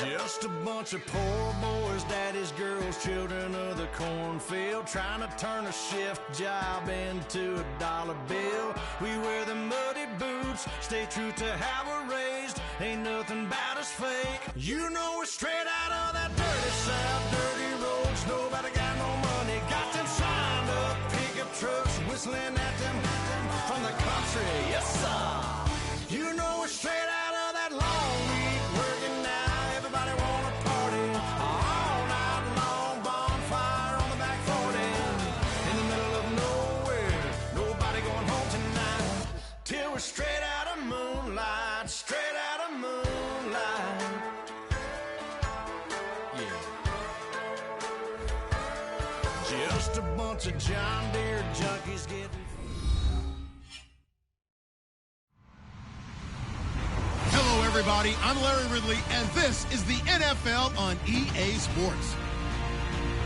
Just a bunch of poor boys, daddies, girls, children of the cornfield, trying to turn a shift job into a dollar bill. We wear the muddy boots, stay true to how we're raised. Ain't nothing about us fake. You know we're straight out of that dirty south, dirty roads. Nobody got no money, got them signed up pickup trucks, whistling at them from the country. Yes, sir. You know we're straight out of that long week working now. Everybody wanna party all night long. Bonfire on the back 40 in the middle of nowhere. Nobody going home tonight till we're straight out of moonlight. Straight out of moonlight. Yeah. Just a bunch of John Deere junkies getting. Hello, everybody. I'm Larry Ridley, and this is the NFL on EA Sports.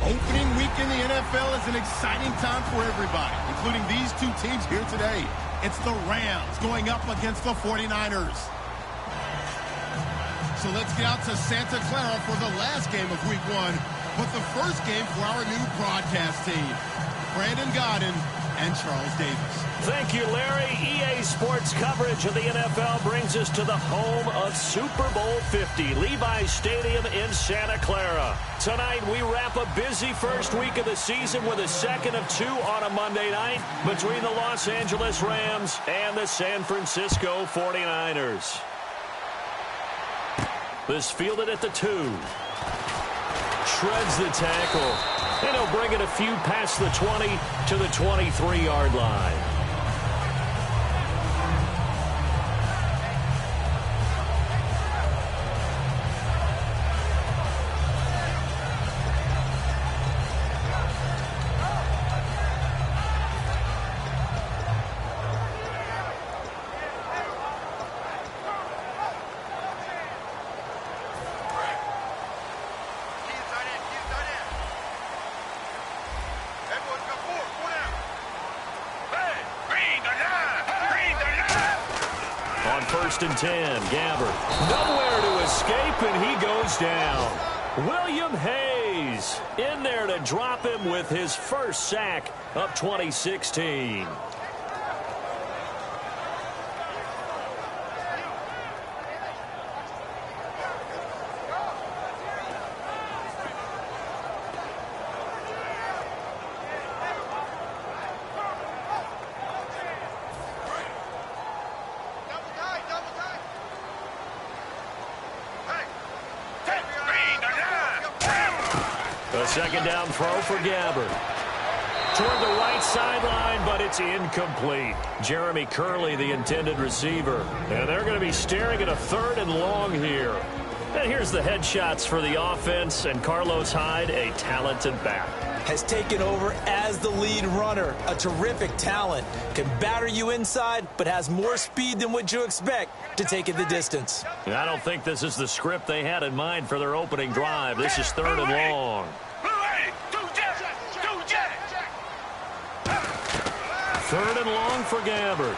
Opening week in the NFL is an exciting time for everybody, including these two teams here today. It's the Rams going up against the 49ers. So let's get out to Santa Clara for the last game of Week 1, but the first game for our new broadcast team, Brandon Godden and Charles Davis. Thank you, Larry. EA Sports coverage of the NFL brings us to the home of Super Bowl 50, Levi's Stadium in Santa Clara. Tonight, we wrap a busy first week of the season with a second of 2 on a Monday night between the Los Angeles Rams and the San Francisco 49ers. This fielded at the 2. Shreds the tackle. And he'll bring it a few past the 20 to the 23-yard line. First and 10, Gabbert. Nowhere to escape, and he goes down. William Hayes in there to drop him with his first sack of 2016. Second down throw for Gabbert. Toward the right sideline, but it's incomplete. Jeremy Curley, the intended receiver. And they're going to be staring at a 3rd and long here. And here's the headshots for the offense, and Carlos Hyde, a talented back. Has taken over as the lead runner. A terrific talent. Can batter you inside, but has more speed than what you expect to take it the distance. And I don't think this is the script they had in mind for their opening drive. This is 3rd and long. 3rd and long for Gabbert.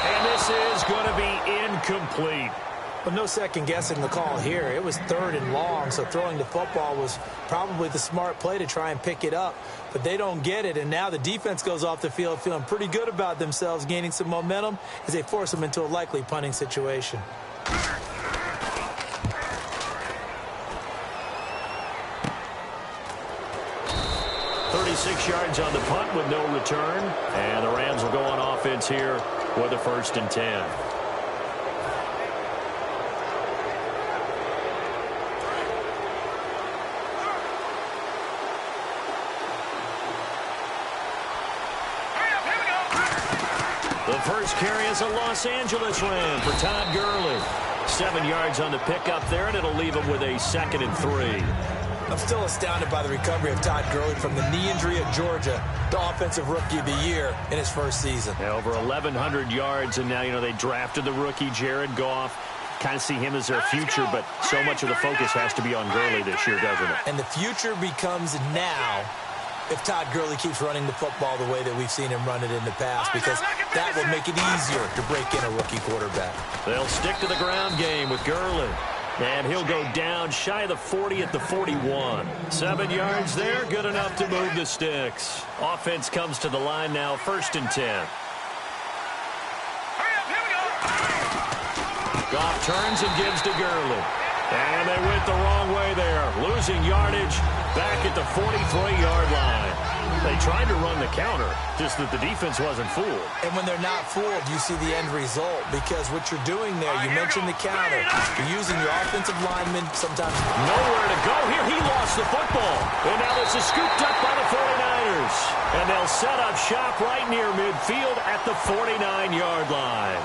And this is going to be incomplete. But no second guessing the call here. It was 3rd and long, so throwing the football was probably the smart play to try and pick it up. But they don't get it, and now the defense goes off the field feeling pretty good about themselves, gaining some momentum as they force them into a likely punting situation. 36 yards on the punt with no return. And the Rams will go on offense here with a 1st and 10. The first carry is a Los Angeles Ram for Todd Gurley. 7 yards on the pickup there, and it'll leave him with a 2nd and 3. I'm still astounded by the recovery of Todd Gurley from the knee injury at Georgia, the offensive rookie of the year in his first season. Yeah, over 1,100 yards, and now, they drafted the rookie Jared Goff. Kind of see him as their future, but so much of the focus has to be on Gurley this year, doesn't it? And the future becomes now if Todd Gurley keeps running the football the way that we've seen him run it in the past, because that will make it easier to break in a rookie quarterback. They'll stick to the ground game with Gurley. And he'll go down shy of the 40 at the 41. 7 yards there, good enough to move the sticks. Offense comes to the line now, 1st and 10. Goff turns and gives to Gurley. And they went the wrong way there, losing yardage back at the 43-yard line. They tried to run the counter, just that the defense wasn't fooled. And when they're not fooled, you see the end result, because what you're doing there, you mentioned the counter. You're using your offensive linemen sometimes. Nowhere to go here. He lost the football. And now this is scooped up by the 49ers. And they'll set up shop right near midfield at the 49-yard line.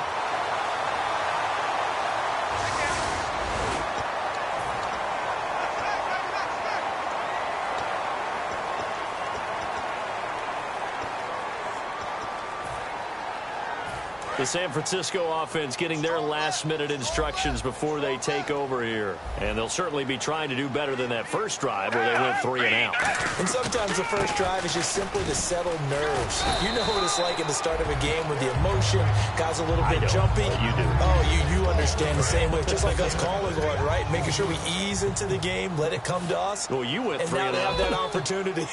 The San Francisco offense getting their last-minute instructions before they take over here. And they'll certainly be trying to do better than that first drive where they went 3 and out. And sometimes the first drive is just simply to settle nerves. You know what it's like at the start of a game with the emotion, guys a little bit jumpy. You do. Oh, you understand the same way. Just like us calling one, right? Making sure we ease into the game, let it come to us. Well, you went 3 and out. And now they have that opportunity.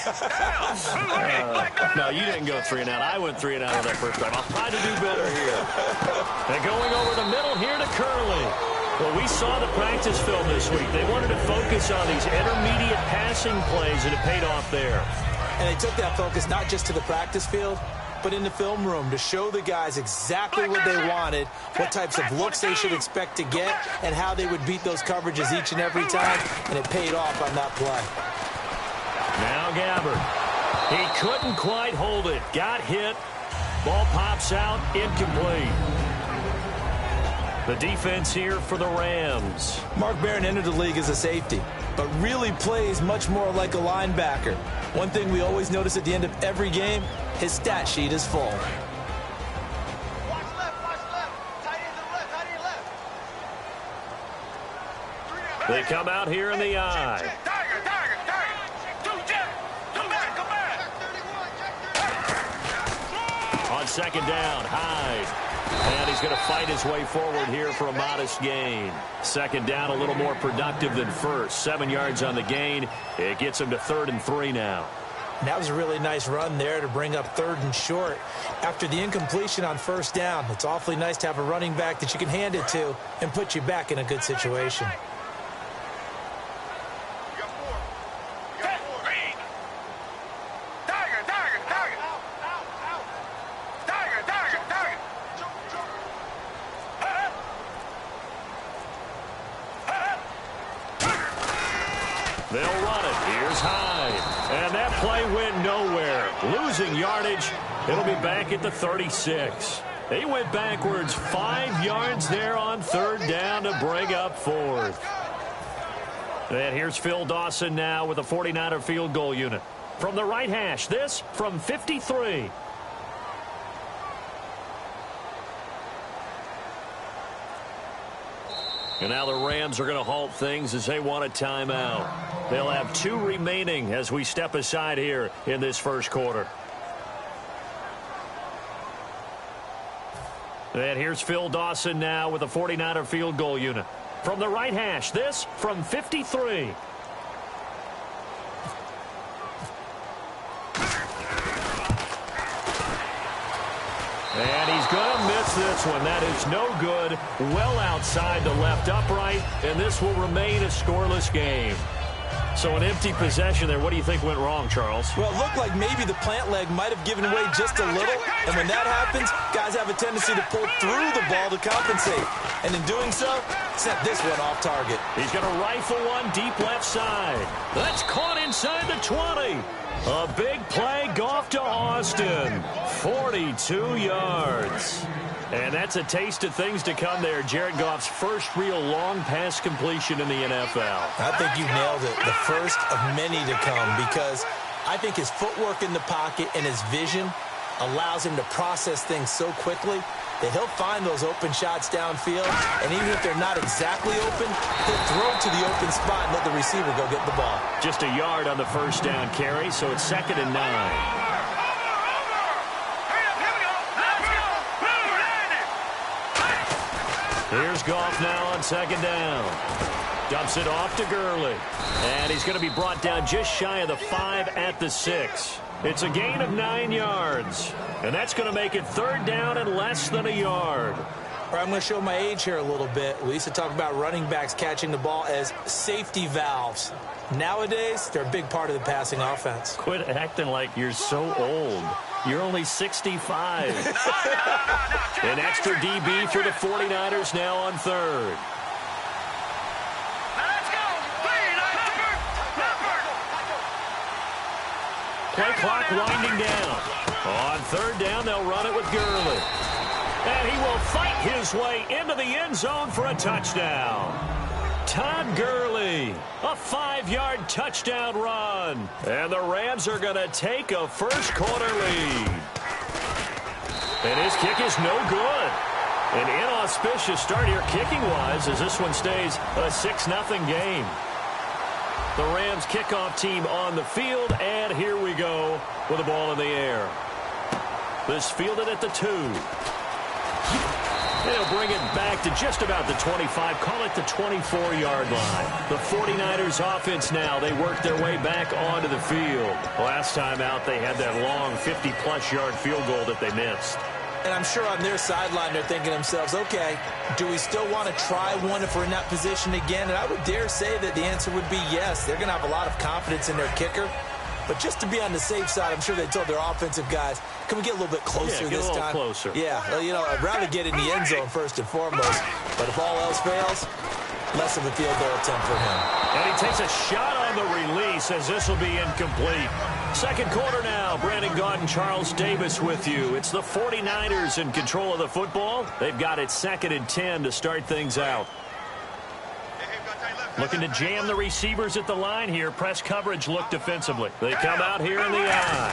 No, you didn't go 3 and out. I went 3 and out on that first drive. I'll try to do better here. And going over the middle here to Curley. Well, we saw the practice film this week. They wanted to focus on these intermediate passing plays, and it paid off there. And they took that focus not just to the practice field, but in the film room to show the guys exactly what they wanted, what types of looks they should expect to get, and how they would beat those coverages each and every time, and it paid off on that play. Now Gabbard. He couldn't quite hold it. Got hit. Ball pops out, incomplete. The defense here for the Rams. Mark Barron entered the league as a safety, but really plays much more like a linebacker. One thing we always notice at the end of every game, his stat sheet is full. Watch left, watch left. Tight end to the left, tight end left. They come out here in the eye. Tiger. Come back. On 2nd down, Hyde. And he's going to fight his way forward here for a modest gain. 2nd down, a little more productive than first. 7 yards on the gain. It gets him to 3rd and 3 now. And that was a really nice run there to bring up 3rd and short. After the incompletion on 1st down, it's awfully nice to have a running back that you can hand it to and put you back in a good situation. They'll run it. Here's Hyde. And that play went nowhere. Losing yardage. It'll be back at the 36. They went backwards 5 yards there on 3rd down to bring up 4th. And here's Phil Dawson now with a 49er field goal unit. From the right hash, this from 53. And now the Rams are going to halt things as they want a timeout. They'll have 2 remaining as we step aside here in this first quarter. And here's Phil Dawson now with a 49er field goal unit. From the right hash, this from 53. And he's going to miss this one. That is no good. Well outside the left upright, and this will remain a scoreless game. So an empty possession there. What do you think went wrong, Charles? Well, it looked like maybe the plant leg might have given way just a little. And when that happens, guys have a tendency to pull through the ball to compensate. And in doing so, sent this one off target. He's going to rifle one deep left side. That's caught inside the 20. A big play, Goff to Austin. 42 yards. And that's a taste of things to come there. Jared Goff's first real long pass completion in the NFL. I think you nailed it. The first of many to come, because I think his footwork in the pocket and his vision allows him to process things so quickly that he'll find those open shots downfield, and even if they're not exactly open, he'll throw to the open spot and let the receiver go get the ball. Just a yard on the first down carry, so it's 2nd and 9. Here's Goff now on 2nd down. Dumps it off to Gurley. And he's going to be brought down just shy of the 5 at the 6. It's a gain of 9 yards. And that's going to make it 3rd down and less than a yard. I'm going to show my age here a little bit. We used to talk about running backs catching the ball as safety valves. Nowadays, they're a big part of the passing offense. Quit acting like you're so old. You're only 65. An extra DB for the 49ers now on 3rd. Play clock winding down. On 3rd down, they'll run it with Gurley. And he will fight his way into the end zone for a touchdown. Todd Gurley, a 5-yard touchdown run. And the Rams are going to take a first-quarter lead. And his kick is no good. An inauspicious start here kicking-wise as this one stays a 6-0 game. The Rams kickoff team on the field, and here we go with the ball in the air. This fielded at the 2. They'll bring it back to just about the 25, call it the 24-yard line. The 49ers offense now, they work their way back onto the field. Last time out, they had that long 50-plus yard field goal that they missed. And I'm sure on their sideline, they're thinking to themselves, okay, do we still want to try one if we're in that position again? And I would dare say that the answer would be yes. They're going to have a lot of confidence in their kicker. But just to be on the safe side, I'm sure they told their offensive guys, can we get a little bit closer this time? Closer. Yeah, well, you know, I'd rather get in the end zone first and foremost. But if all else fails, less of a field goal attempt for him. And he takes a shot on the release as this will be incomplete. Second quarter now. Brandon Gaudin and Charles Davis with you. It's the 49ers in control of the football. They've got it 2nd and 10 to start things out. Looking to jam the receivers at the line here. Press coverage look defensively. They come out here in the eye.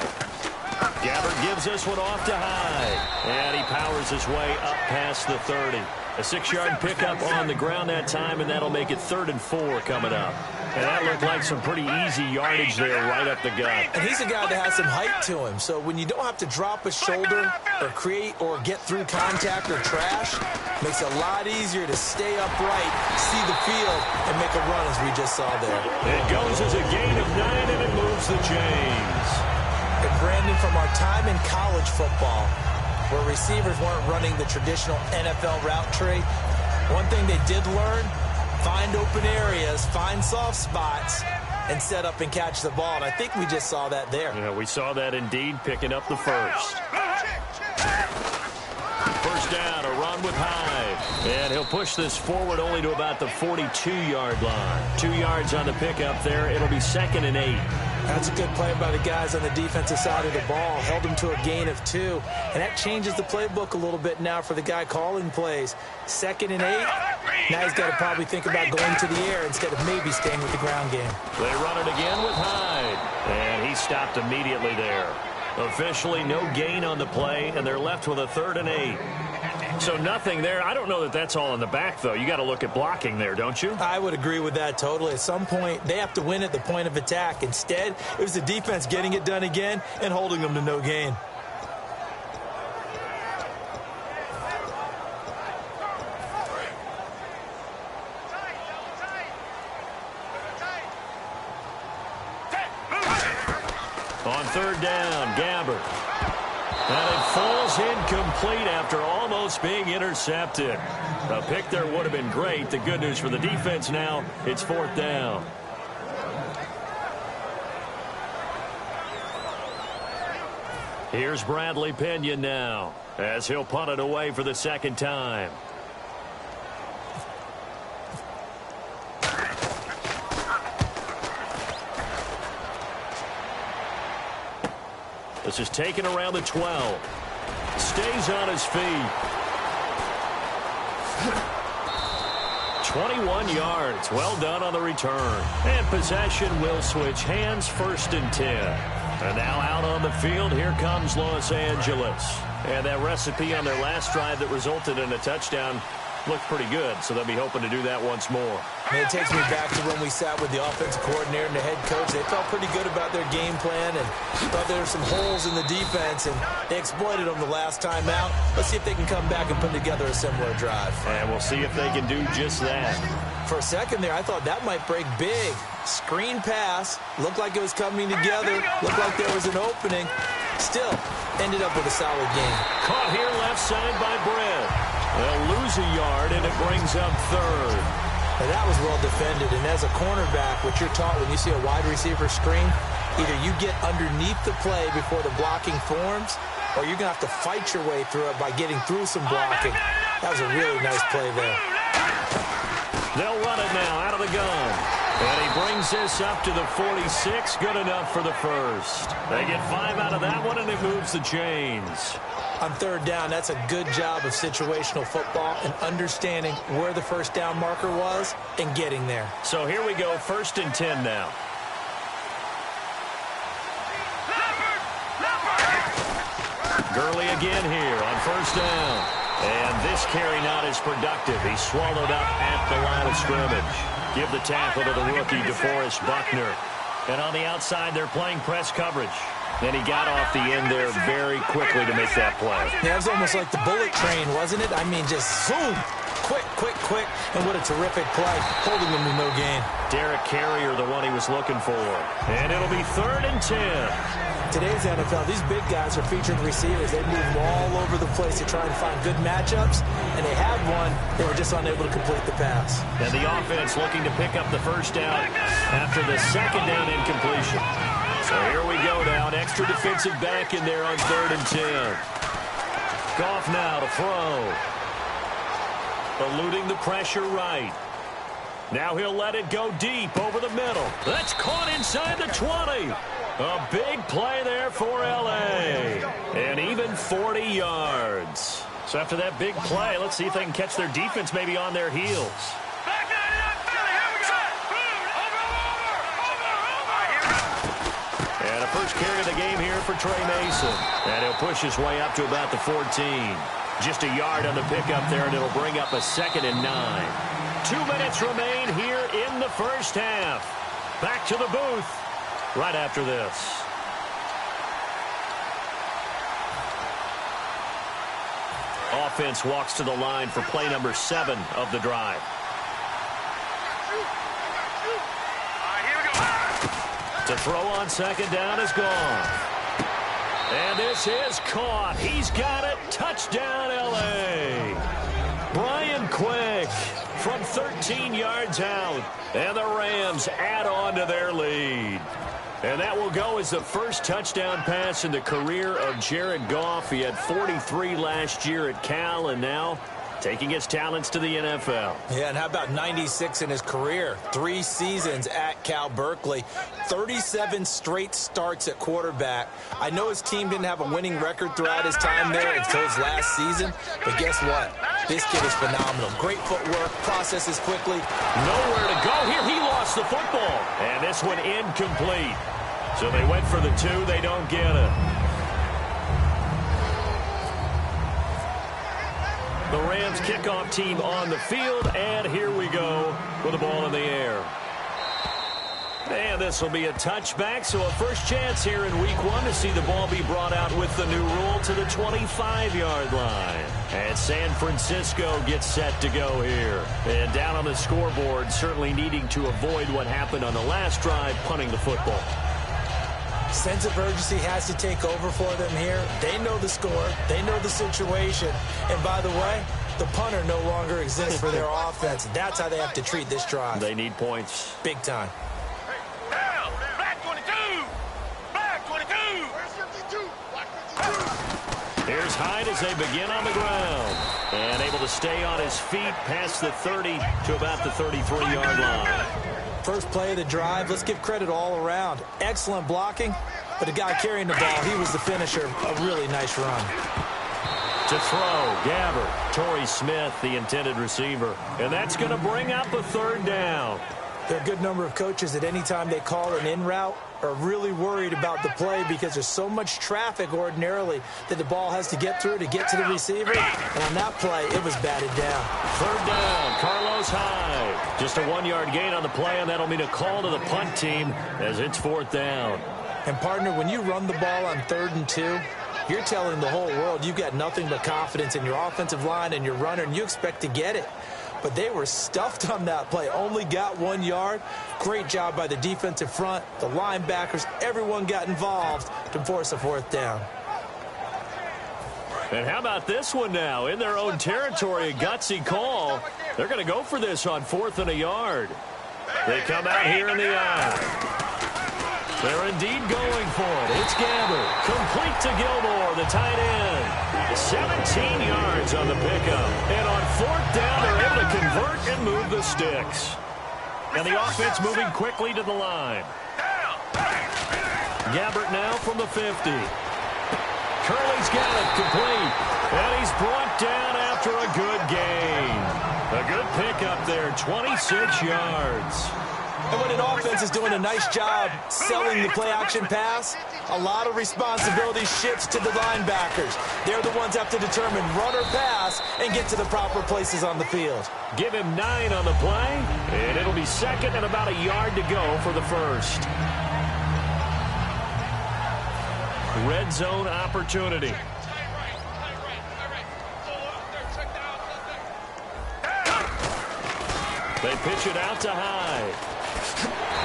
Gabbert gives this one off to Hyde. And he powers his way up past the 30. A 6-yard pickup on the ground that time, and that'll make it 3rd and 4 coming up. And that looked like some pretty easy yardage there right up the gut. And he's a guy that has some height to him. So when you don't have to drop a shoulder or create or get through contact or trash, makes it a lot easier to stay upright, see the field, and make a run as we just saw there. It goes as a gain of 9, and it moves the chains. And Brandon, from our time in college football, where receivers weren't running the traditional NFL route tree, one thing they did learn, find open areas, find soft spots, and set up and catch the ball. And I think we just saw that there. Yeah, we saw that indeed, picking up the first. First down, a run with Hyde. And he'll push this forward only to about the 42-yard line. 2 yards on the pickup there. It'll be 2nd and 8. That's a good play by the guys on the defensive side of the ball. Held him to a gain of 2. And that changes the playbook a little bit now for the guy calling plays. 2nd and 8. Now he's got to probably think about going to the air instead of maybe staying with the ground game. They run it again with Hyde. And he stopped immediately there. Officially no gain on the play, and they're left with a 3rd and 8. So nothing there. I don't know that that's all in the back, though. You got to look at blocking there, don't you? I would agree with that totally. At some point, they have to win at the point of attack. Instead, it was the defense getting it done again and holding them to no gain. On 3rd down, Gabbert. And it falls incomplete after almost being intercepted. A pick there would have been great. The good news for the defense now, it's 4th down. Here's Bradley Pinion now as he'll punt it away for the 2nd time. This is taken around the 12. Stays on his feet. 21 yards. Well done on the return. And possession will switch hands, 1st and 10. And now out on the field, here comes Los Angeles. And that recipe on their last drive that resulted in a touchdown looked pretty good, so they'll be hoping to do that once more. And it takes me back to when we sat with the offensive coordinator and the head coach. They felt pretty good about their game plan and thought there were some holes in the defense, and they exploited them the last time out. Let's see if they can come back and put together a similar drive. And we'll see if they can do just that. For a second there, I thought that might break big. Screen pass, looked like it was coming together, looked like there was an opening. Still, ended up with a solid game. Caught here left side by Brett. They'll lose a yard, and it brings up third. Now that was well defended, and as a cornerback, what you're taught when you see a wide receiver screen, either you get underneath the play before the blocking forms, or you're going to have to fight your way through it by getting through some blocking. That was a really nice play there. They'll run it now out of the gun. And he brings this up to the 46. Good enough for the first. They get 5 out of that one, and it moves the chains. On third down, that's a good job of situational football and understanding where the first down marker was and getting there. So here we go, 1st and 10 now. Gurley again here on 1st down. And this carry not as productive. He's swallowed up at the line of scrimmage. Give the tackle to the rookie, DeForest Buckner. And on the outside, they're playing press coverage. And he got off the end there very quickly to make that play. Yeah, it was almost like the bullet train, wasn't it? I mean, just zoom. Quick, quick, quick. And what a terrific play, holding him to no gain. Derek Carrier, the one he was looking for. And it'll be 3rd and 10. Today's NFL, these big guys are featured receivers. They move all over the place to try and find good matchups, and they had one. They were just unable to complete the pass. And the offense looking to pick up the first down after the 2nd down incompletion. So here we go now, an extra defensive back in there on 3rd and 10. Goff now to throw. Eluding the pressure right. Now he'll let it go deep over the middle. That's caught inside the 20. A big play there for L.A. And even 40 yards. So after that big play, let's see if they can catch their defense maybe on their heels. And a first carry of the game here for Trey Mason. And he'll push his way up to about the 14. Just a yard on the pickup there, and it'll bring up a 2nd and 9. 2 minutes remain here in the first half. Back to the booth right after this. Offense walks to the line for play number 7 of the drive. To throw on 2nd down is gone. And this is caught. He's got it. Touchdown, L.A. Brian Quick from 13 yards out. And the Rams add on to their lead. And that will go as the first touchdown pass in the career of Jared Goff. He had 43 last year at Cal, and now taking his talents to the NFL. Yeah, and how about 96 in his career? 3 seasons at Cal Berkeley. 37 straight starts at quarterback. I know his team didn't have a winning record throughout his time there until his last season, but guess what? This kid is phenomenal. Great footwork, processes quickly. Nowhere to go here. He lost the football. And this one incomplete. So they went for the 2. They don't get it. The Rams kickoff team on the field, and here we go with the ball in the air. And this will be a touchback, so a first chance here in week 1 to see the ball be brought out with the new rule to the 25-yard line. And San Francisco gets set to go here. And down on the scoreboard, certainly needing to avoid what happened on the last drive, punting the football. Sense of urgency has to take over for them here. They know the score. They know the situation. And by the way, the punter no longer exists for their offense. That's how they have to treat this drive. They need points. Big time. Black 22! Black 22! Where's 52? Black 52! Here's Hyde as they begin on the ground. And able to stay on his feet past the 30 to about the 33-yard line. First play of the drive, let's give credit all around. Excellent blocking, but the guy carrying the ball, he was the finisher. A really nice run. To throw, Gabbert, Torrey Smith, the intended receiver. And that's going to bring up a 3rd down. There are a good number of coaches that any time they call an in route are really worried about the play because there's so much traffic ordinarily that the ball has to get through to get to the receiver. And on that play, it was batted down. 3rd down, Carlos Hyde. Just a 1-yard gain on the play, and that'll mean a call to the punt team as it's 4th down. And, partner, when you run the ball on 3rd and 2, you're telling the whole world you've got nothing but confidence in your offensive line and your runner, and you expect to get it. but they were stuffed on that play. Only got 1 yard. Great job by the defensive front, the linebackers. Everyone got involved to force a 4th down. And how about this one now? In their own territory, a gutsy call. They're going to go for this on 4th and a yard. They come out here in the eye. They're indeed going for it. It's Gabbert. Complete to Gilmore, the tight end. 17 yards on the pickup. And on 4th down, they're able to convert and move the sticks. And the offense moving quickly to the line. Gabbert now from the 50. Curley's got it complete. And he's brought down after a good gain. A good pickup there, 26 yards. And when an offense is doing a nice job selling the play-action pass, a lot of responsibility shifts to the linebackers. They're the ones that have to determine run or pass and get to the proper places on the field. Give him 9 on the play, and it'll be 2nd and about a yard to go for the 1st. Red zone opportunity. They pitch it out to Hyde.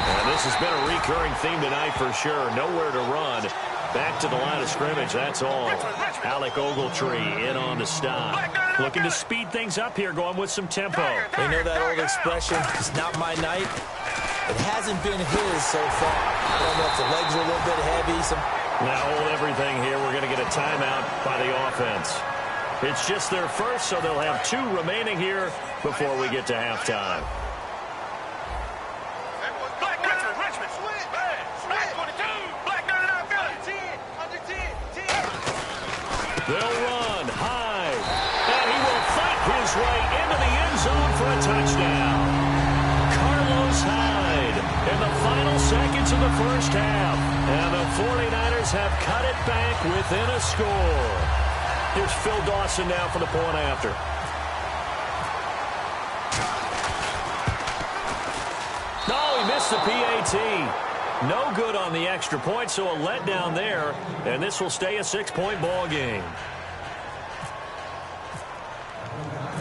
And this has been a recurring theme tonight for sure. Nowhere to run. Back to the line of scrimmage, that's all. Alec Ogletree in on the stop. Looking to speed things up here, going with some tempo. They know that old expression, it's not my night. It hasn't been his so far. I don't know if the legs are a little bit heavy. Now hold everything here. We're going to get a timeout by the offense. It's just their first, so they'll have 2 remaining here before we get to halftime. They'll run high, and he will fight his way into the end zone for a touchdown. Carlos Hyde in the final seconds of the 1st half, and the 49ers have cut it back within a score. Here's Phil Dawson now for the point after. No, he missed the PAT. No good on the extra point, so a letdown there, and this will stay a 6-point ball game.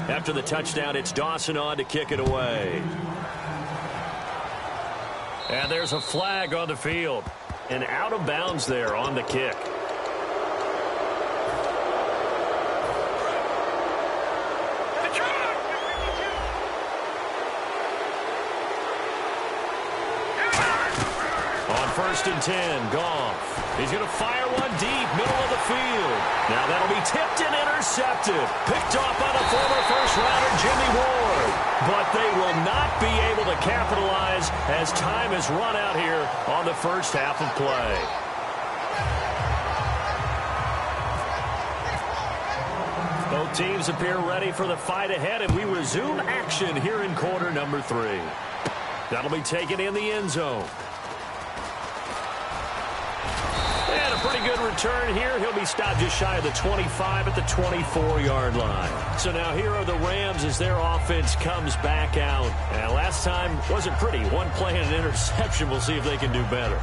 After the touchdown, it's Dawson on to kick it away. And there's a flag on the field. And out of bounds there on the kick. On 1st and 10, Goff. He's going to fire one deep, middle of the field. Now that'll be tipped and intercepted. Picked off by the former first-rounder Jimmy Ward. But they will not be able to capitalize as time has run out here on the 1st half of play. Both teams appear ready for the fight ahead, and we resume action here in quarter number 3. That'll be taken in the end zone. And a pretty good return here. He'll be stopped just shy of the 25 at the 24-yard line. So now here are the Rams as their offense comes back out. And last time wasn't pretty. One play and an interception. We'll see if they can do better.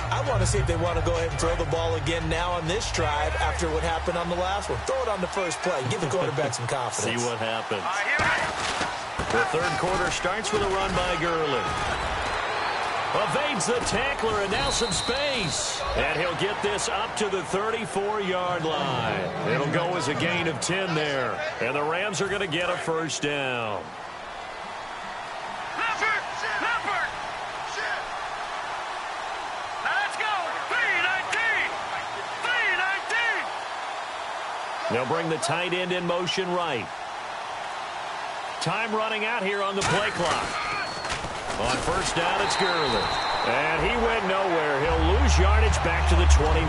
I want to see if they want to go ahead and throw the ball again now on this drive after what happened on the last one. Throw it on the first play. Give the quarterback some confidence. See what happens. The 3rd quarter starts with a run by Gurley. Evades the tackler, and now some space. And he'll get this up to the 34-yard line. It'll go as a gain of 10 there. And the Rams are going to get a 1st down. They'll bring the tight end in motion right. Time running out here on the play clock. On 1st down, it's Gurley. And he went nowhere. He'll lose yardage back to the 29.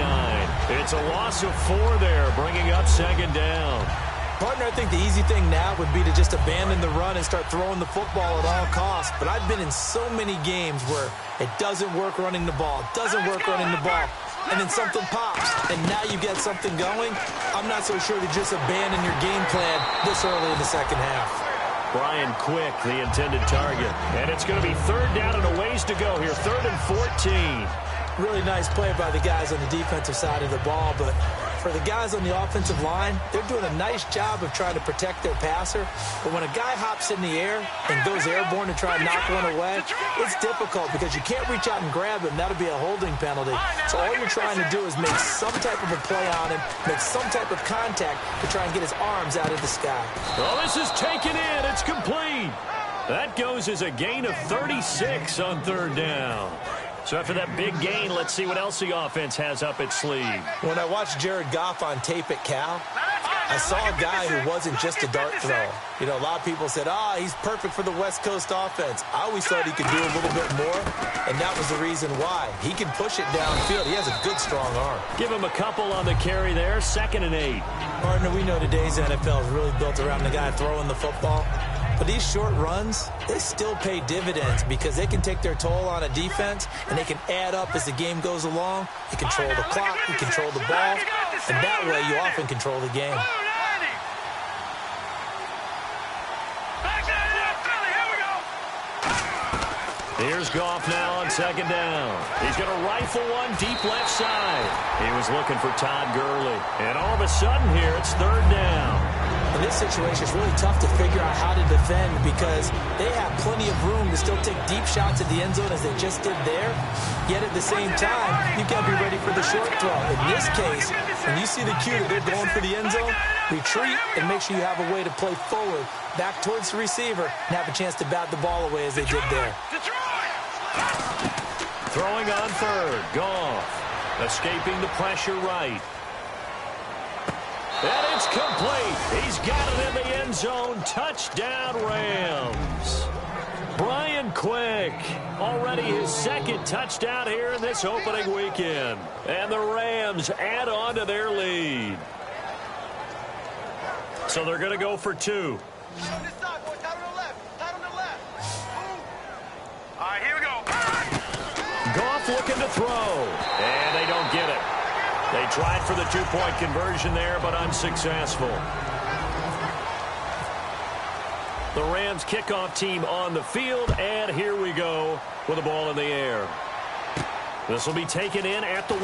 It's a loss of 4 there, bringing up 2nd down. Partner, I think the easy thing now would be to just abandon the run and start throwing the football at all costs. But I've been in so many games where it doesn't work running the ball, and then something pops, and now you get something going. I'm not so sure to just abandon your game plan this early in the 2nd half. Brian Quick, the intended target. And it's going to be 3rd down and a ways to go here, 3rd and 14. Really nice play by the guys on the defensive side of the ball, but For the guys on the offensive line, they're doing a nice job of trying to protect their passer. But when a guy hops in the air and goes airborne to try and knock one away, it's difficult because you can't reach out and grab him. That'll be a holding penalty. So all you're trying to do is make some type of a play on him, make some type of contact to try and get his arms out of the sky. Well, this is taken in. It's complete. That goes as a gain of 36 on third down. So after that big gain, let's see what else the offense has up its sleeve. When I watched Jared Goff on tape at Cal, I saw a guy who wasn't just a dart thrower. You know, a lot of people said, he's perfect for the West Coast offense. I always thought he could do a little bit more, and that was the reason why. He can push it downfield. He has a good, strong arm. Give him a couple on the carry there, 2nd and 8. Partner, we know today's NFL is really built around the guy throwing the football. But these short runs, they still pay dividends because they can take their toll on a defense, and they can add up as the game goes along. You control the clock, you control the ball, and that way you often control the game. Here's Goff now on 2nd down. He's going to rifle one deep left side. He was looking for Todd Gurley. And all of a sudden here, it's 3rd down. In this situation, it's really tough to figure out how to defend because they have plenty of room to still take deep shots at the end zone as they just did there. Yet at the same time, you've got to be ready for the short throw. In this case, when you see the cue that they're going for the end zone, retreat and make sure you have a way to play forward, back towards the receiver, and have a chance to bat the ball away as they did there. Throwing on 3rd, Goff. Escaping the pressure right. And it's complete. He's got it in the end zone. Touchdown, Rams. Brian Quick, already his 2nd touchdown here in this opening weekend. And the Rams add on to their lead. So they're going to go for 2. All right, here we go. Goff looking to throw. And they don't get it. They tried for the 2-point conversion there, but unsuccessful. The Rams kickoff team on the field, and here we go with the ball in the air. This will be taken in at the 1.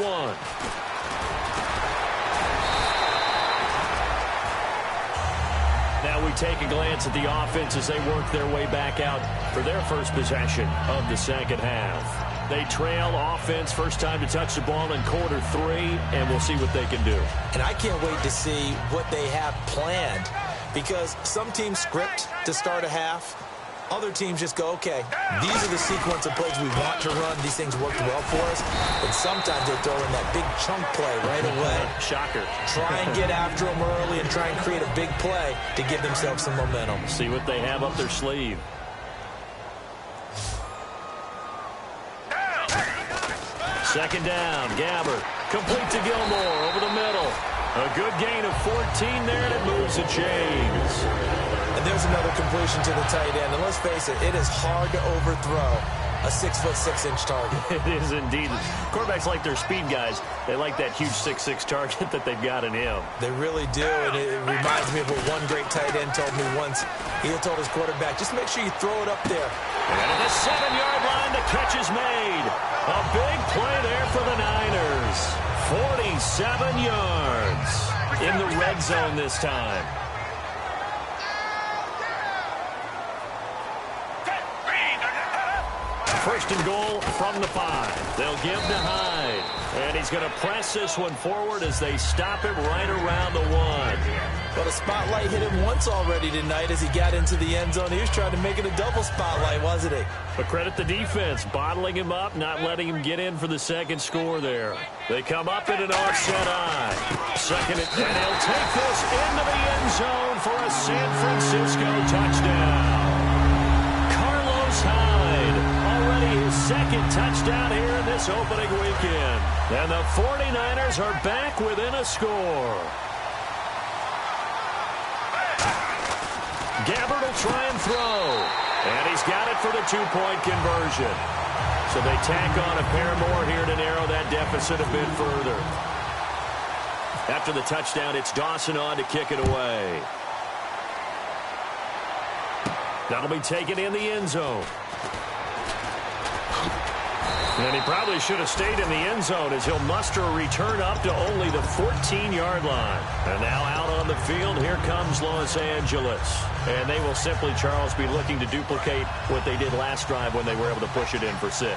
Now we take a glance at the offense as they work their way back out for their first possession of the 2nd half. They trail offense, first time to touch the ball in quarter 3, and we'll see what they can do. And I can't wait to see what they have planned because some teams script to start a half. Other teams just go, okay, these are the sequence of plays we want to run. These things worked well for us. And sometimes they throw in that big chunk play right away. Shocker. Try and get after them early and try and create a big play to give themselves some momentum. See what they have up their sleeve. Second down, Gabbert. Complete to Gilmore over the middle. A good gain of 14 there, and it moves the chains. And there's another completion to the tight end. And let's face it, it is hard to overthrow a 6'6" target. It is indeed. Quarterbacks like their speed guys. They like that huge 6'6" target that they've got in him. They really do, and it reminds me of what one great tight end told me once. He had told his quarterback, just make sure you throw it up there. And at the 7-yard line, the catch is made. A big play there for the Niners. 47 yards in the red zone this time. First and goal from the 5. They'll give to Hyde. And he's going to press this one forward as they stop him right around the 1. But a spotlight hit him once already tonight as he got into the end zone. He was trying to make it a double spotlight, wasn't he? But credit the defense, bottling him up, not letting him get in for the 2nd score there. They come up in an offset eye. Second, and he'll take this into the end zone for a San Francisco touchdown. Carlos Hyde, already his 2nd touchdown here in this opening weekend. And the 49ers are back within a score. Gabbert will try and throw. And he's got it for the 2-point conversion. So they tack on a pair more here to narrow that deficit a bit further. After the touchdown, it's Dawson on to kick it away. That'll be taken in the end zone. And he probably should have stayed in the end zone as he'll muster a return up to only the 14-yard line. And now out on the field, here comes Los Angeles. And they will simply, Charles, be looking to duplicate what they did last drive when they were able to push it in for 6.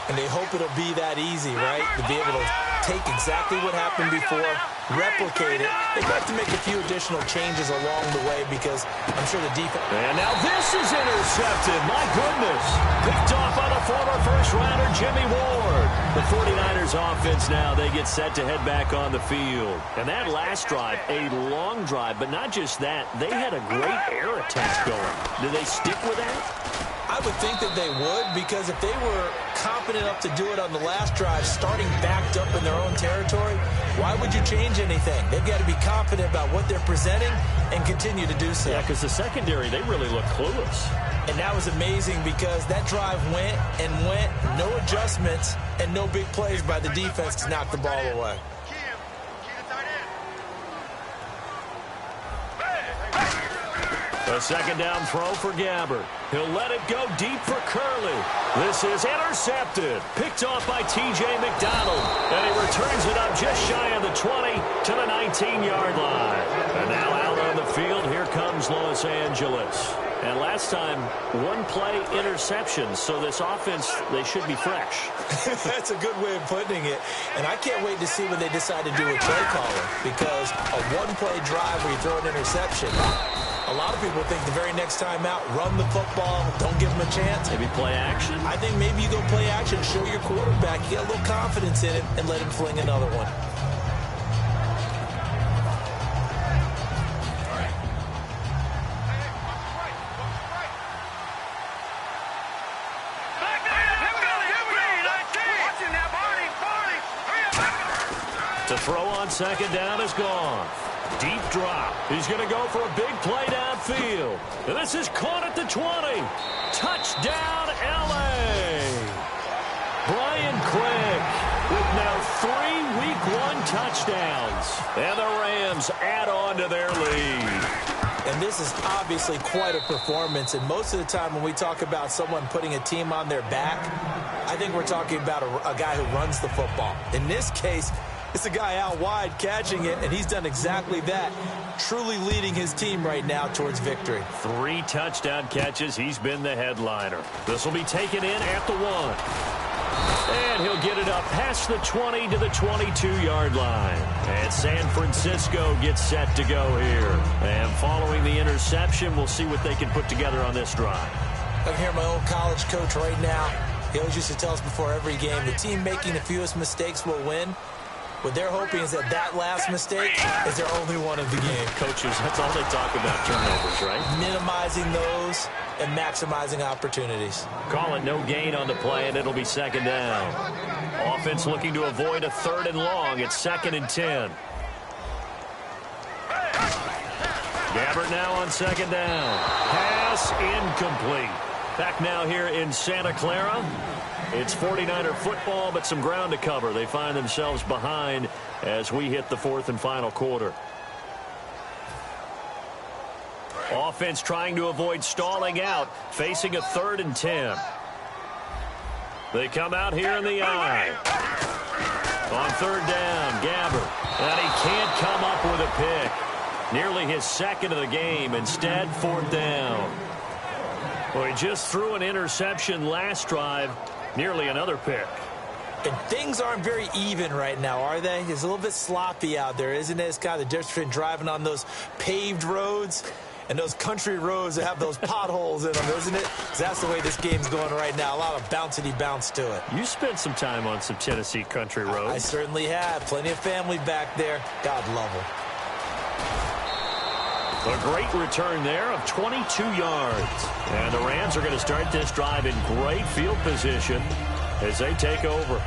And they hope it'll be that easy, right? To be able to take exactly what happened before, replicate it. They'd have to make a few additional changes along the way because I'm sure the defense... And now this is intercepted. My goodness. Picked off by the former first-rounder Jimmy Ward. The 49ers offense now, they get set to head back on the field. And that last drive, a long drive, but not just that. They had a great air attack going. Do they stick with that? I would think that they would, because if they were confident enough to do it on the last drive, starting backed up in their own territory, why would you change anything? They've got to be confident about what they're presenting and continue to do so. Yeah, because the secondary, they really look clueless. And that was amazing because that drive went and went, no adjustments, and no big plays by the defense to knock the ball away. A second down throw for Gabbert. He'll let it go deep for Curley. This is intercepted. Picked off by T.J. McDonald. And he returns it up just shy of the 20 to the 19-yard line. And now out on the field, here comes Los Angeles. And last time, one-play interceptions. So this offense, they should be fresh. That's a good way of putting it. And I can't wait to see what they decide to do with play calling. Because a one-play drive where you throw an interception, a lot of people think the very next time out, run the football, don't give them a chance. Maybe play action? I think maybe you go play action, show your quarterback, you get a little confidence in it, and let him fling another one. To throw on second down is gone. Deep drop. He's going to go for a big play downfield. And this is caught at the 20. Touchdown, L.A. Brian Craig with now 3 Week 1 touchdowns. And the Rams add on to their lead. And this is obviously quite a performance. And most of the time when we talk about someone putting a team on their back, I think we're talking about a guy who runs the football. In this case, it's a guy out wide catching it, and he's done exactly that, truly leading his team right now towards victory. 3 touchdown catches. He's been the headliner. This will be taken in at the 1. And he'll get it up past the 20 to the 22-yard line. And San Francisco gets set to go here. And following the interception, we'll see what they can put together on this drive. I can hear my old college coach right now. He always used to tell us before every game, the team making the fewest mistakes will win. What they're hoping is that last mistake is their only one of the game. Coaches, that's all they talk about, turnovers, right? Minimizing those and maximizing opportunities. Call it no gain on the play, and it'll be second down. Offense looking to avoid a 3rd and long. It's 2nd and 10. Gabbert now on second down. Pass incomplete. Back now here in Santa Clara. It's 49er football, but some ground to cover. They find themselves behind as we hit the 4th and final quarter. Offense trying to avoid stalling out, facing a 3rd and 10. They come out here in the eye. On 3rd down, Gabbert. And he can't come up with a pick. Nearly his 2nd of the game. Instead, 4th down. Well, he just threw an interception last drive. Nearly another pick. And things aren't very even right now, are they? It's a little bit sloppy out there, isn't it? It's kind of the difference between driving on those paved roads and those country roads that have those potholes in them, isn't it? 'Cause that's the way this game's going right now. A lot of bouncy bounce to it. You spent some time on some Tennessee country roads. I certainly have. Plenty of family back there. God love them. A great return there of 22 yards. And the Rams are going to start this drive in great field position as they take over.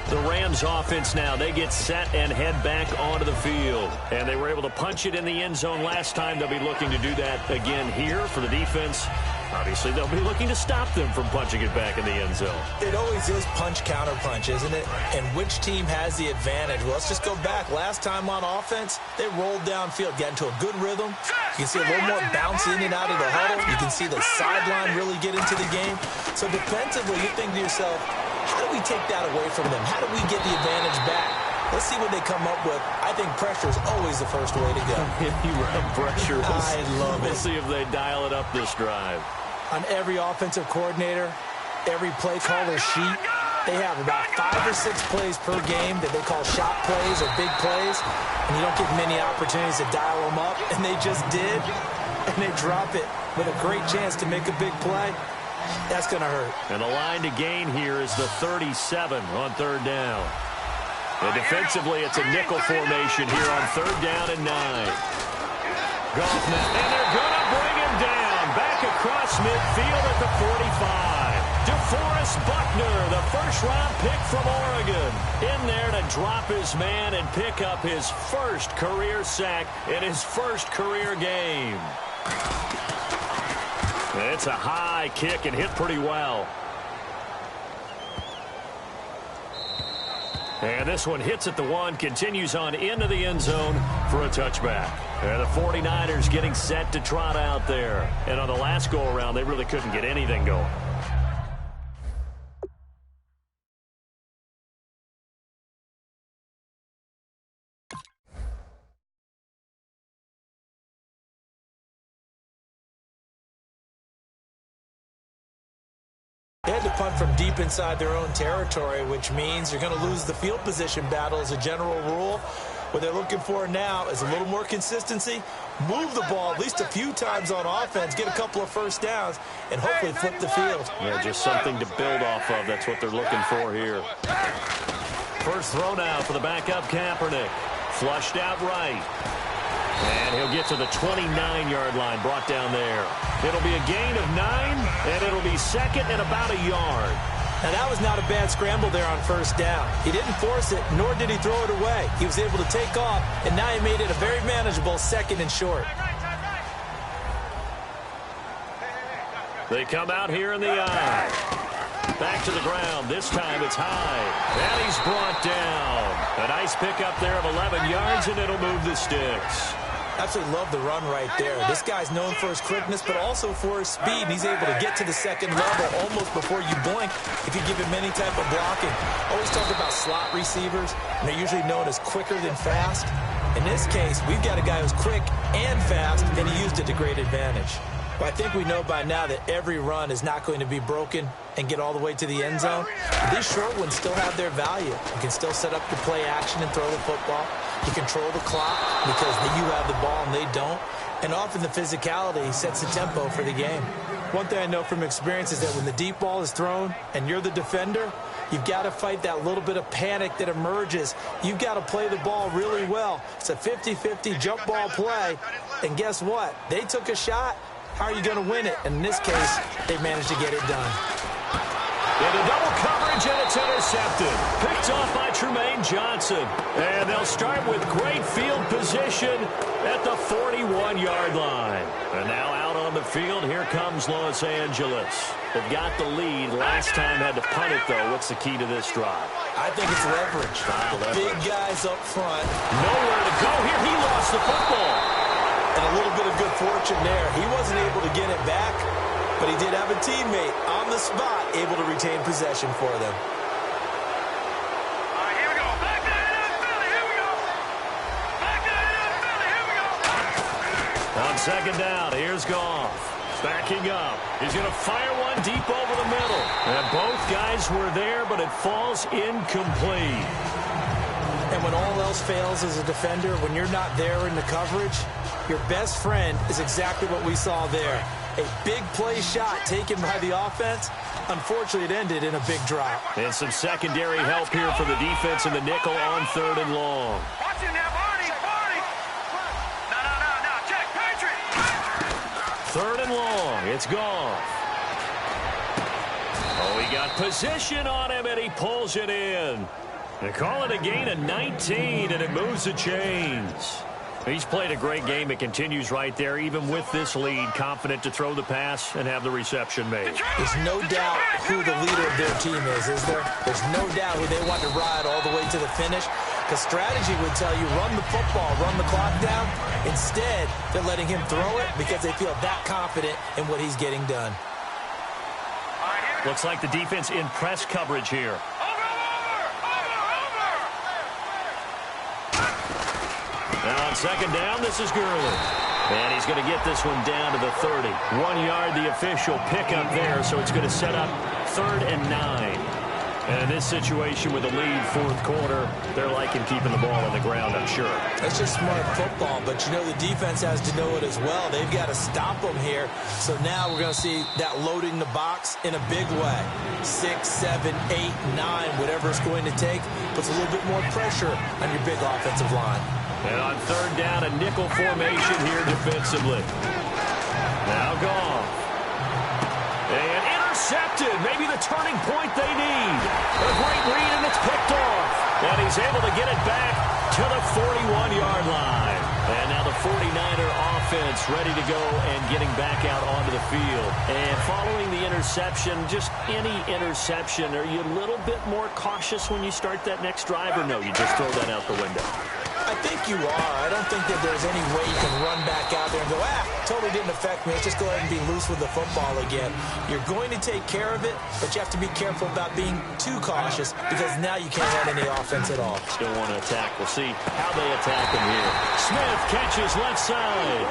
The Rams offense now, they get set and head back onto the field. And they were able to punch it in the end zone last time. They'll be looking to do that again here for the defense. Obviously, they'll be looking to stop them from punching it back in the end zone. It always is punch, counter punch, isn't it? And which team has the advantage? Well, let's just go back. Last time on offense, they rolled downfield, got into a good rhythm. You can see a little more bounce in and out of the huddle. You can see the sideline really get into the game. So defensively, you think to yourself, how do we take that away from them? How do we get the advantage back? Let's see what they come up with. I think pressure is always the first way to go. You run pressure. I love it. We'll see if they dial it up this drive. On every offensive coordinator, every play caller sheet, they have about 5 or 6 plays per game that they call shot plays or big plays, and you don't get many opportunities to dial them up, and they just did, and they drop it with a great chance to make a big play. That's going to hurt. And the line to gain here is the 37 on third down. And defensively, it's a nickel formation here on third down and 9. Goff now, and they're going to bring him down. Back across midfield at the 45. DeForest Buckner, the first-round pick from Oregon, in there to drop his man and pick up his first career sack in his first career game. It's a high kick and hit pretty well. And this one hits at the 1, continues on into the end zone for a touchback. And the 49ers getting set to trot out there. And on the last go-around, they really couldn't get anything going. They had to punt from deep inside their own territory, which means you're going to lose the field position battle as a general rule. What they're looking for now is a little more consistency, move the ball at least a few times on offense, get a couple of first downs, and hopefully flip the field. Yeah, just something to build off of. That's what they're looking for here. First throw now for the backup Kaepernick. Flushed out right. And he'll get to the 29-yard line, brought down there. It'll be a gain of 9, and it'll be second and about a yard. Now, that was not a bad scramble there on first down. He didn't force it, nor did he throw it away. He was able to take off, and now he made it a very manageable second and short. They come out here in the eye. Back to the ground. This time it's high. And he's brought down. A nice pickup there of 11 yards, and it'll move the sticks. Absolutely love the run right there. This guy's known for his quickness, but also for his speed. He's able to get to the second level almost before you blink if you give him any type of blocking. Always talk about slot receivers, and they're usually known as quicker than fast. In this case, we've got a guy who's quick and fast, and he used it to great advantage. But I think we know by now that every run is not going to be broken and get all the way to the end zone. These short ones still have their value. You can still set up your play action and throw the football. You control the clock because you have the ball and they don't. And often the physicality sets the tempo for the game. One thing I know from experience is that when the deep ball is thrown and you're the defender, you've got to fight that little bit of panic that emerges. You've got to play the ball really well. It's a 50-50 jump ball play. And guess what? They took a shot. How are you going to win it? And in this case, they managed to get it done. Into double coverage, and it's intercepted. Picked off by Tremaine Johnson. And they'll start with great field position at the 41-yard line. And now out on the field, here comes Los Angeles. They've got the lead. Last time had to punt it, though. What's the key to this drive? I think it's leverage. The big guys up front. Nowhere to go here. He lost the football. And a little bit of good fortune there. He wasn't able to get it back, but he did have a teammate on the spot able to retain possession for them. All right, here we go. Back to Philly. Here we go. Back to Philly. Here we go. On second down, here's Goff. Backing up. He's going to fire one deep over the middle. And both guys were there, but it falls incomplete. And when all else fails as a defender, when you're not there in the coverage, your best friend is exactly what we saw there. A big play shot taken by the offense. Unfortunately, it ended in a big drop. And some secondary help here for the defense in the nickel on third and long. Watch it now, Barney. No. Check, Patriot. Third and long. It's gone. Oh, he got position on him, and he pulls it in. They call it a gain of 19, and it moves the chains. He's played a great game. It continues right there, even with this lead, confident to throw the pass and have the reception made. There's no doubt who the leader of their team is there? There's no doubt who they want to ride all the way to the finish. Because strategy would tell you, run the football, run the clock down. Instead, they're letting him throw it because they feel that confident in what he's getting done. All right, here we Looks like the defense in press coverage here. Now on second down, this is Gurley. And he's going to get this one down to the 30. 1 yard, the official pickup there, so it's going to set up 3rd and 9. And in this situation with a lead, 4th quarter, they're liking keeping the ball on the ground, I'm sure. It's just smart football, but you know the defense has to know it as well. They've got to stop them here. So now we're going to see that loading the box in a big way. 6, 7, 8, 9, whatever it's going to take, puts a little bit more pressure on your big offensive line. And on 3rd down, a nickel formation here defensively. Now Goff. And intercepted. Maybe the turning point they need. A great read, and it's picked off. And he's able to get it back to the 41-yard line. And now the 49er offense ready to go and getting back out onto the field. And following the interception, just any interception, are you a little bit more cautious when you start that next drive, or no, you just throw that out the window? I think you are. I don't think that there's any way you can run back out there and go, totally didn't affect me. Let's just go ahead and be loose with the football again. You're going to take care of it, but you have to be careful about being too cautious because now you can't run any offense at all. Still want to attack. We'll see how they attack him here. Smith catches left side.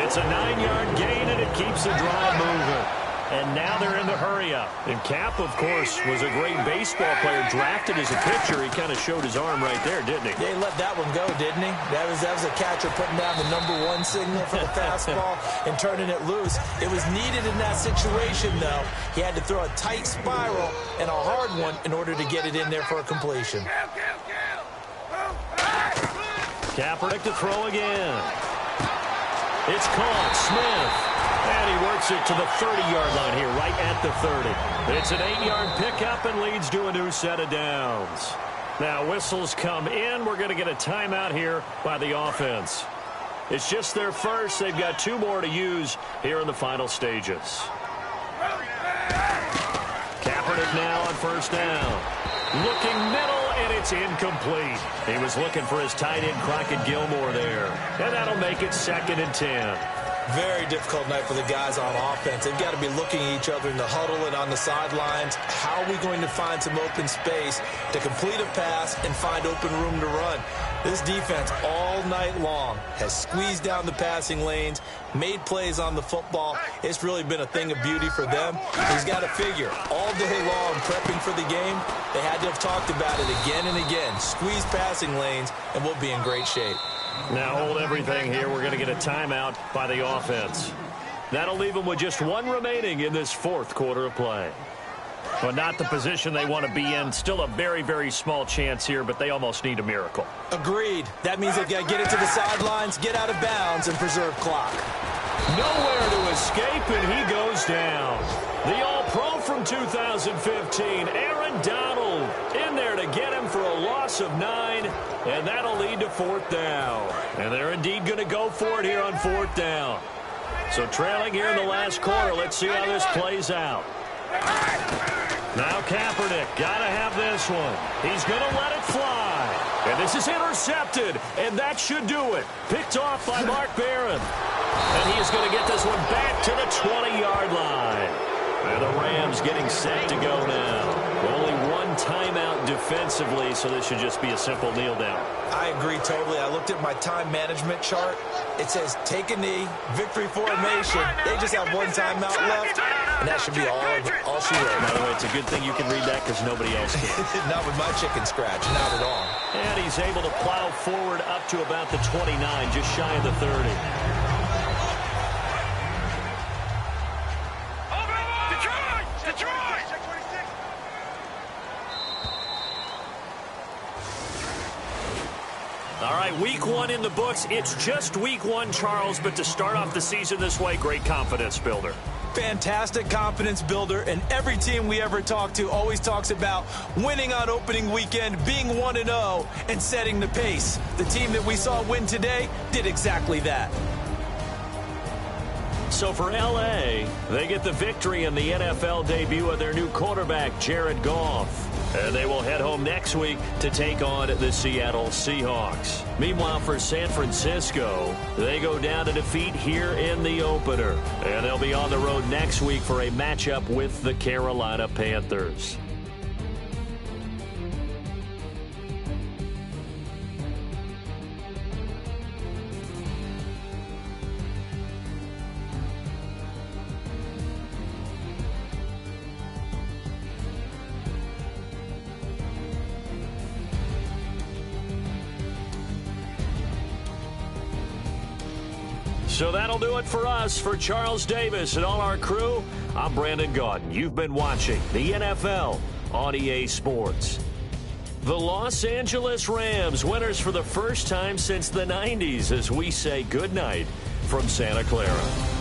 It's a 9-yard gain, and it keeps the drive moving. And now they're in the hurry-up. And Cap, of course, was a great baseball player, drafted as a pitcher. He kind of showed his arm right there, didn't he? Yeah, he let that one go, didn't he? That was a catcher putting down the #1 signal for the fastball and turning it loose. It was needed in that situation, though. He had to throw a tight spiral and a hard one in order to get it in there for a completion. Kaepernick to throw again. It's caught. Smith. And he works it to the 30-yard line here, right at the 30. It's an 8-yard pickup and leads to a new set of downs. Now, whistles come in. We're going to get a timeout here by the offense. It's just their first. They've got 2 more to use here in the final stages. Kaepernick now on 1st down. Looking middle, and it's incomplete. He was looking for his tight end, Crockett Gilmore there. And that'll make it 2nd and 10. Very difficult night for the guys on offense. They've got to be looking at each other in the huddle and on the sidelines. How are we going to find some open space to complete a pass and find open room to run? This defense all night long has squeezed down the passing lanes, made plays on the football. It's really been a thing of beauty for them. He's got to figure all day long prepping for the game, they had to have talked about it again and again. Squeeze passing lanes, and we'll be in great shape. Now hold everything here. We're going to get a timeout by the offense. That'll leave them with just 1 remaining in this 4th quarter of play. Well, not the position they want to be in. Still a very, very small chance here, but they almost need a miracle. Agreed. That means they've got to get it to the sidelines, get out of bounds, and preserve clock. Nowhere to escape, and he goes down. The All-Pro from 2015, Aaron Donald, in there to get him for a loss of 9, and that'll lead to 4th down. And they're indeed going to go for it here on 4th down. So trailing here in the last quarter, let's see how this plays out. Now Kaepernick, got to have this one. He's going to let it fly. And this is intercepted, and that should do it. Picked off by Mark Barron. And he is going to get this one back to the 20-yard line. And the Rams getting set to go now. Only 1 timeout defensively, so this should just be a simple kneel down. I agree totally. I looked at my time management chart. It says take a knee, victory formation. They just have 1 timeout left, and that should be all she wrote. By the way, it's a good thing you can read that because nobody else can. Not with my chicken scratch, not at all. And he's able to plow forward up to about the 29, just shy of the 30. All right, week 1 in the books. It's just week 1, Charles, but to start off the season this way, great confidence builder. Fantastic confidence builder, and every team we ever talk to always talks about winning on opening weekend, being 1-0, and setting the pace. The team that we saw win today did exactly that. So for L.A., they get the victory in the NFL debut of their new quarterback, Jared Goff. And they will head home next week to take on the Seattle Seahawks. Meanwhile, for San Francisco, they go down to defeat here in the opener. And they'll be on the road next week for a matchup with the Carolina Panthers. So that'll do it for us. For Charles Davis and all our crew, I'm Brandon Gaudin. You've been watching the NFL on EA Sports. The Los Angeles Rams, winners for the first time since the 90s, as we say goodnight from Santa Clara.